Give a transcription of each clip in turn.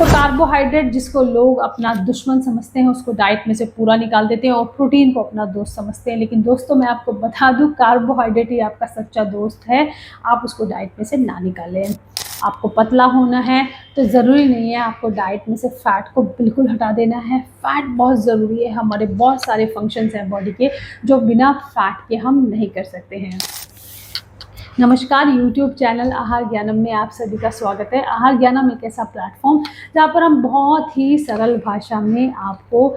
Carbohydrate जिसको लोग अपना दुश्मन समझते हैं उसको डाइट में से पूरा निकाल देते हैं और प्रोटीन को अपना दोस्त समझते हैं। लेकिन दोस्तों मैं आपको बता दूं, कार्बोहाइड्रेट ही आपका सच्चा दोस्त है, आप उसको डाइट में से ना निकालें। आपको पतला होना है तो ज़रूरी नहीं है आपको डाइट में से फ़ैट को बिल्कुल हटा देना है। फ़ैट बहुत ज़रूरी है, हमारे बहुत सारे फंक्शंस हैं बॉडी के जो बिना फ़ैट के हम नहीं कर सकते हैं। नमस्कार, YouTube चैनल आहार ज्ञानम में आप सभी का स्वागत है। आहार ज्ञानम एक ऐसा प्लेटफॉर्म जहाँ पर हम बहुत ही सरल भाषा में आपको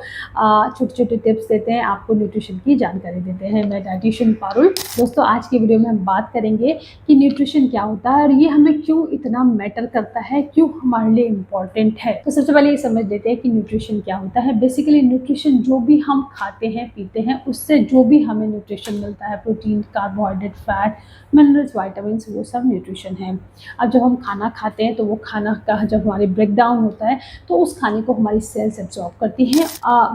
छोटे छोटे टिप्स देते हैं, आपको न्यूट्रिशन की जानकारी देते हैं। मैं डाइटिशियन पारुल। दोस्तों आज की वीडियो में हम बात करेंगे कि न्यूट्रिशन क्या होता है और ये हमें क्यों इतना मैटर करता है, क्यों हमारे लिए इम्पॉर्टेंट है। तो सबसे पहले ये समझ लेते हैं कि न्यूट्रिशन क्या होता है। बेसिकली न्यूट्रिशन जो भी हम खाते हैं पीते हैं उससे जो भी हमें न्यूट्रिशन मिलता है, protein, carbohydrate, fat, minerals, vitamins, वो सब न्यूट्रिशन है। अब जब हम खाना खाते हैं तो वो खाना का जब हमारी ब्रेक डाउन होता है तो उस खाने को हमारी सेल्स एब्जॉर्ब करती हैं,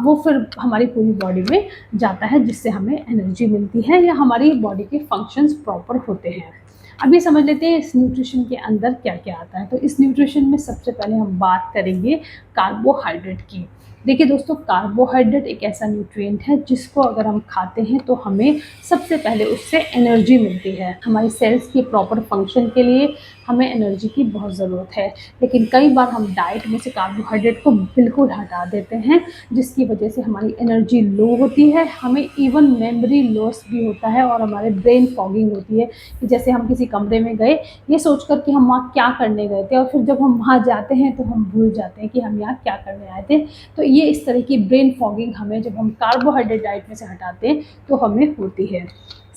वो फिर हमारी पूरी बॉडी में जाता है जिससे हमें एनर्जी मिलती है या हमारी बॉडी के फंक्शंस प्रॉपर होते हैं। अब ये समझ लेते हैं इस न्यूट्रिशन के अंदर क्या क्या आता है। तो इस न्यूट्रिशन में सबसे पहले हम बात करेंगे कार्बोहाइड्रेट की। देखिए दोस्तों, कार्बोहाइड्रेट एक ऐसा न्यूट्रिएंट है जिसको अगर हम खाते हैं तो हमें सबसे पहले उससे एनर्जी मिलती है। हमारी सेल्स के प्रॉपर फंक्शन के लिए हमें एनर्जी की बहुत ज़रूरत है, लेकिन कई बार हम डाइट में से कार्बोहाइड्रेट को बिल्कुल हटा देते हैं जिसकी वजह से हमारी एनर्जी लो होती है, हमें इवन मेमोरी लॉस भी होता है और हमारे ब्रेन फॉगिंग होती है कि जैसे हम किसी कमरे में गए ये सोचकर कि हम वहाँ क्या करने गए थे और फिर जब हम वहाँ जाते हैं तो हम भूल जाते हैं कि हम यहाँ क्या करने आए थे। तो ये इस तरह की ब्रेन फॉगिंग हमें जब हम कार्बोहाइड्रेट डाइट में से हटाते हैं तो हमें होती है।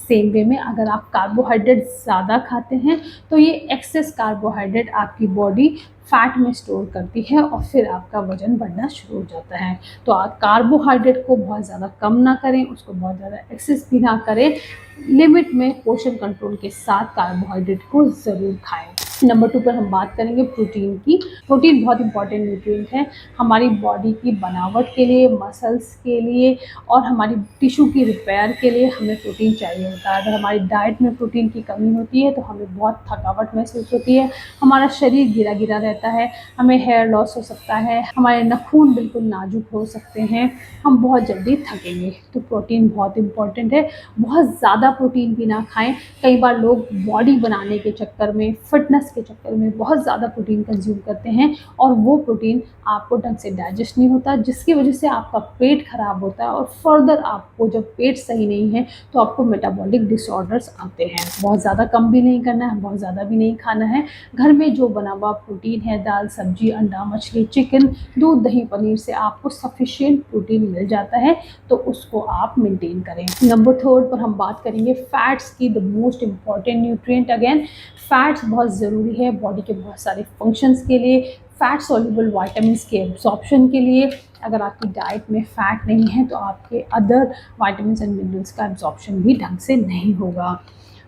सेम वे में अगर आप कार्बोहाइड्रेट ज़्यादा खाते हैं तो ये एक्सेस कार्बोहाइड्रेट आपकी बॉडी फैट में स्टोर करती है और फिर आपका वजन बढ़ना शुरू हो जाता है। तो आप कार्बोहाइड्रेट को बहुत ज़्यादा कम ना करें, उसको बहुत ज़्यादा एक्सेस भी ना करें, लिमिट में पोर्शन कंट्रोल के साथ कार्बोहाइड्रेट को ज़रूर खाएं। नंबर 2 पर हम बात करेंगे प्रोटीन की। प्रोटीन बहुत इंपॉर्टेंट न्यूट्रिएंट है हमारी बॉडी की बनावट के लिए, मसल्स के लिए और हमारी टिश्यू की रिपेयर के लिए हमें प्रोटीन चाहिए होता है। अगर हमारी डाइट में प्रोटीन की कमी होती है तो हमें बहुत थकावट महसूस होती है, हमारा शरीर गिरा गिरा रहता है, हमें हेयर लॉस हो सकता है, हमारे नाखून बिल्कुल नाजुक हो सकते हैं, हम बहुत जल्दी थकेंगे। तो प्रोटीन बहुत इंपॉर्टेंट है। बहुत ज़्यादा प्रोटीन भी ना खाएँ। कई बार लोग बॉडी बनाने के चक्कर में, फिटनेस के चक्कर में बहुत ज़्यादा प्रोटीन कंज्यूम करते हैं और वो प्रोटीन आपको ढंग से डाइजेस्ट नहीं होता, जिसकी वजह से आपका पेट खराब होता है और फर्दर आपको जब पेट सही नहीं है तो आपको मेटाबॉलिक डिसऑर्डर्स आते हैं। बहुत ज़्यादा कम भी नहीं करना है, बहुत ज़्यादा भी नहीं खाना है। घर में जो बना हुआ प्रोटीन है, दाल, सब्जी, अंडा, मछली, चिकन, दूध, दही, पनीर से आपको सफिशिएंट प्रोटीन मिल जाता है, तो उसको आप मेंटेन करें। नंबर 3 पर हम बात करेंगे फैट्स की, the most important nutrient. Again fats बहुत ज़रूरी है बॉडी के बहुत सारे फंक्शंस के लिए, फैट सॉल्युबल विटामिन्स के एब्जॉर्प्शन के लिए। अगर आपकी डाइट में फ़ैट नहीं है तो आपके अदर विटामिन्स एंड मिनरल्स का एब्जॉर्प्शन भी ढंग से नहीं होगा।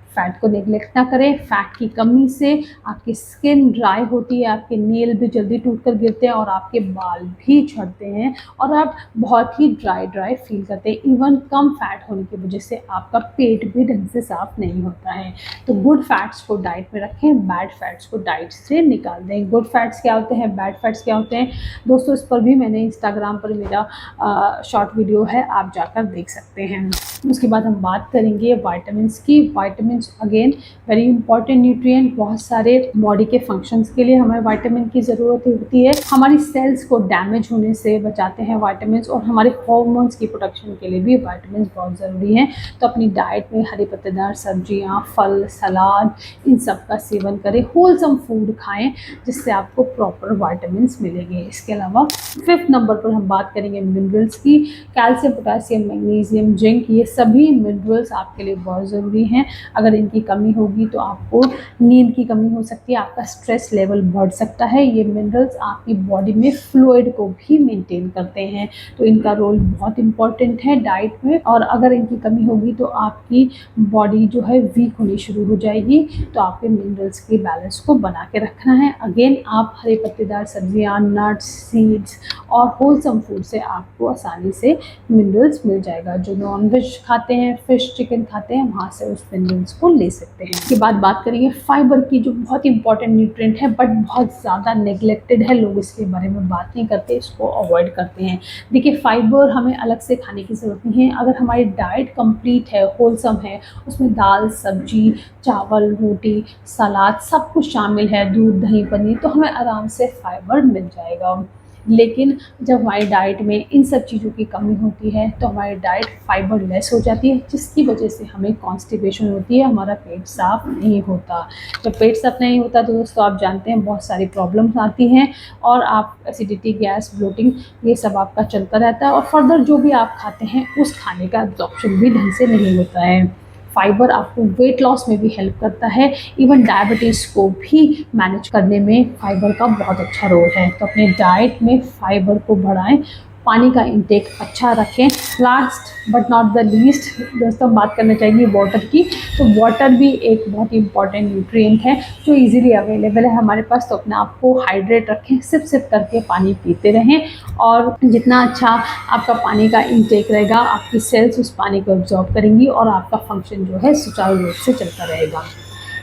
फ़ैट को नेग्लेक्ट ना करें। फ़ैट की कमी से आपकी स्किन ड्राई होती है, आपके नेल भी जल्दी टूटकर गिरते हैं और आपके बाल भी झड़ते हैं और आप बहुत ही ड्राई फील करते हैं। इवन कम फैट होने की वजह से आपका पेट भी ढंग से साफ़ नहीं होता है। तो गुड फैट्स को डाइट में रखें, बैड फैट्स को डाइट से निकाल दें। गुड फैट्स क्या होते हैं, बैड फैट्स क्या होते हैं दोस्तों, इस पर भी मैंने इंस्टाग्राम पर मेरा शॉर्ट वीडियो है, आप जाकर देख सकते हैं। उसके बाद हम बात करेंगे विटामिन्स की। Vitamins again very important nutrient. बहुत सारे बॉडी के फंक्शंस के लिए हमें विटामिन की ज़रूरत होती है। हमारी सेल्स को डैमेज होने से बचाते हैं विटामिन्स और हमारे हार्मोन्स की प्रोटेक्शन के लिए भी विटामिन्स बहुत ज़रूरी हैं। तो अपनी डाइट में हरी पत्तेदार सब्जियां, फल, सलाद, इन सब का सेवन करें। होलसम फूड खाएं जिससे आपको प्रॉपर विटामिन्स मिलेंगे। इसके अलावा 5th नंबर पर हम बात करेंगे मिनरल्स की। कैल्शियम, पोटेशियम, मैग्नीशियम, जिंक, ये सभी मिनरल्स आपके लिए बहुत ज़रूरी हैं। अगर इनकी कमी होगी तो आपको नींद की कमी हो सकती है, आपका स्ट्रेस लेवल बढ़ सकता है। ये मिनरल्स आपकी बॉडी में फ्लूइड को भी मेंटेन करते हैं, तो इनका रोल बहुत इंपॉर्टेंट है डाइट में। और अगर इनकी कमी होगी तो आपकी बॉडी जो है वीक होनी शुरू हो जाएगी। तो आपके मिनरल्स के बैलेंस को बना के रखना है। अगेन आप हरे पत्तेदार सब्जियां, नट्स, सीड्स और होलसम फूड से आपको आसानी से मिनरल्स मिल जाएगा। जो नॉनवेज खाते हैं, फिश, चिकन खाते हैं, वहाँ से उस मिनरल्स उसको ले सकते हैं। इसके बाद बात करेंगे फाइबर की, जो बहुत इंपॉर्टेंट न्यूट्रिएंट है बट बहुत ज़्यादा नेग्लेक्टेड है, लोग इसके बारे में बात नहीं करते, इसको अवॉइड करते हैं। देखिए फाइबर हमें अलग से खाने की ज़रूरत नहीं है। अगर हमारी डाइट कंप्लीट है, होलसम है, उसमें दाल, सब्जी, चावल, रोटी, सलाद सब कुछ शामिल है, दूध, दही, पनीर, तो हमें आराम से फाइबर मिल जाएगा। लेकिन जब हमारी डाइट में इन सब चीज़ों की कमी होती है तो हमारी डाइट फाइबर लेस हो जाती है, जिसकी वजह से हमें कॉन्स्टिपेशन होती है, हमारा पेट साफ़ नहीं होता। जब पेट साफ नहीं होता तो दोस्तों आप जानते हैं बहुत सारी प्रॉब्लम्स आती हैं और आप एसिडिटी, गैस, ब्लोटिंग, ये सब आपका चलता रहता है और फर्दर जो भी आप खाते हैं उस खाने का एब्जॉर्प्शन भी ढंग से नहीं होता है। फाइबर आपको वेट लॉस में भी हेल्प करता है, इवन डायबिटीज़ को भी मैनेज करने में फाइबर का बहुत अच्छा रोल है। तो अपने डाइट में फाइबर को बढ़ाएं, पानी का इंटेक अच्छा रखें। Last but not the least दोस्तों हम बात करना चाहेंगे वाटर की। तो वाटर भी एक बहुत ही इंपॉर्टेंट न्यूट्रिएंट है जो इजीली अवेलेबल है हमारे पास, तो अपने आप को हाइड्रेट रखें, सिप सिप करके पानी पीते रहें और जितना अच्छा आपका पानी का इंटेक रहेगा, आपकी सेल्स उस पानी को एब्जॉर्ब करेंगी और आपका फंक्शन जो है सुचारू रूप से चलता रहेगा।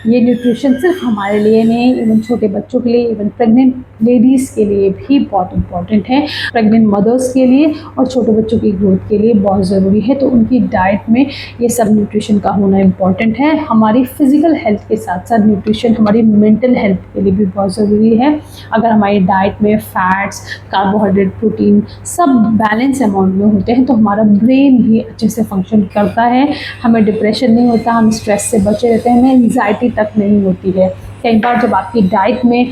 ये न्यूट्रिशन सिर्फ हमारे लिए नहीं, इवन छोटे बच्चों के लिए, इवन प्रेग्नेंट लेडीज़ के लिए भी बहुत इम्पॉर्टेंट है, प्रेग्नेंट मदर्स के लिए और छोटे बच्चों की ग्रोथ के लिए बहुत ज़रूरी है। तो उनकी डाइट में ये सब न्यूट्रिशन का होना इम्पॉर्टेंट है। हमारी फिज़िकल हेल्थ के साथ साथ न्यूट्रिशन हमारी मेंटल हेल्थ के लिए भी बहुत ज़रूरी है। अगर हमारी डाइट में फैट्स, कार्बोहाइड्रेट, प्रोटीन सब बैलेंस अमाउंट में होते हैं तो हमारा ब्रेन भी अच्छे से फंक्शन करता है, हमें डिप्रेशन नहीं होता, हम स्ट्रेस से बचे रहते हैं, हमें एंग्जाइटी तक नहीं होती है। कई बार जब आपकी डाइट में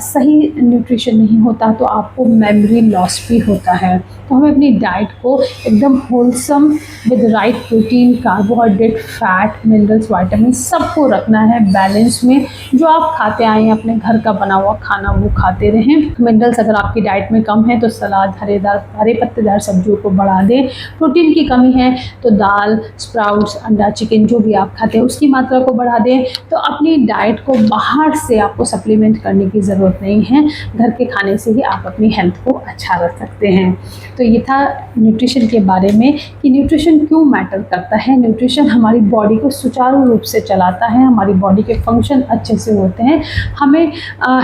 सही न्यूट्रिशन नहीं होता तो आपको मेमोरी लॉस भी होता है। तो हमें अपनी डाइट को एकदम wholesome with right protein, carbohydrate, fat, minerals, vitamin सबको रखना है बैलेंस में। जो आप खाते आए हैं अपने घर का बना हुआ खाना वो खाते रहें। मिनरल्स अगर आपकी डाइट में कम है तो सलाद, हरे पत्तेदार सब्जियों को बढ़ा दें। प्रोटीन की कमी है तो दाल, स्प्राउट्स, अंडा, चिकन जो भी आप खाते हैं उसकी मात्रा को बढ़ा दें। तो अपनी डाइट को बाहर से आपको सप्लीमेंट करने की ज़रूरत नहीं है, घर के खाने से ही आप अपनी हेल्थ को अच्छा रख सकते हैं। तो ये था न्यूट्रिशन के बारे में कि न्यूट्रिशन क्यों मैटर करता है। न्यूट्रिशन हमारी बॉडी को सुचारू रूप से चलाता है, हमारी बॉडी के फंक्शन अच्छे से होते हैं, हमें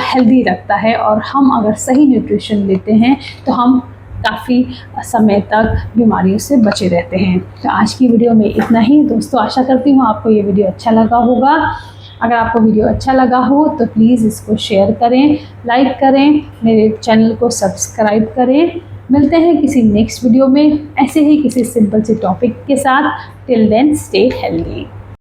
हेल्दी रखता है और हम अगर सही न्यूट्रिशन लेते हैं तो हम काफ़ी समय तक बीमारियों से बचे रहते हैं। तो आज की वीडियो में इतना ही दोस्तों, आशा करती हूँ आपको ये वीडियो अच्छा लगा होगा। अगर आपको वीडियो अच्छा लगा हो तो प्लीज़ इसको शेयर करें, लाइक करें, मेरे चैनल को सब्सक्राइब करें। मिलते हैं किसी नेक्स्ट वीडियो में ऐसे ही किसी सिंपल से टॉपिक के साथ। Till then stay healthy.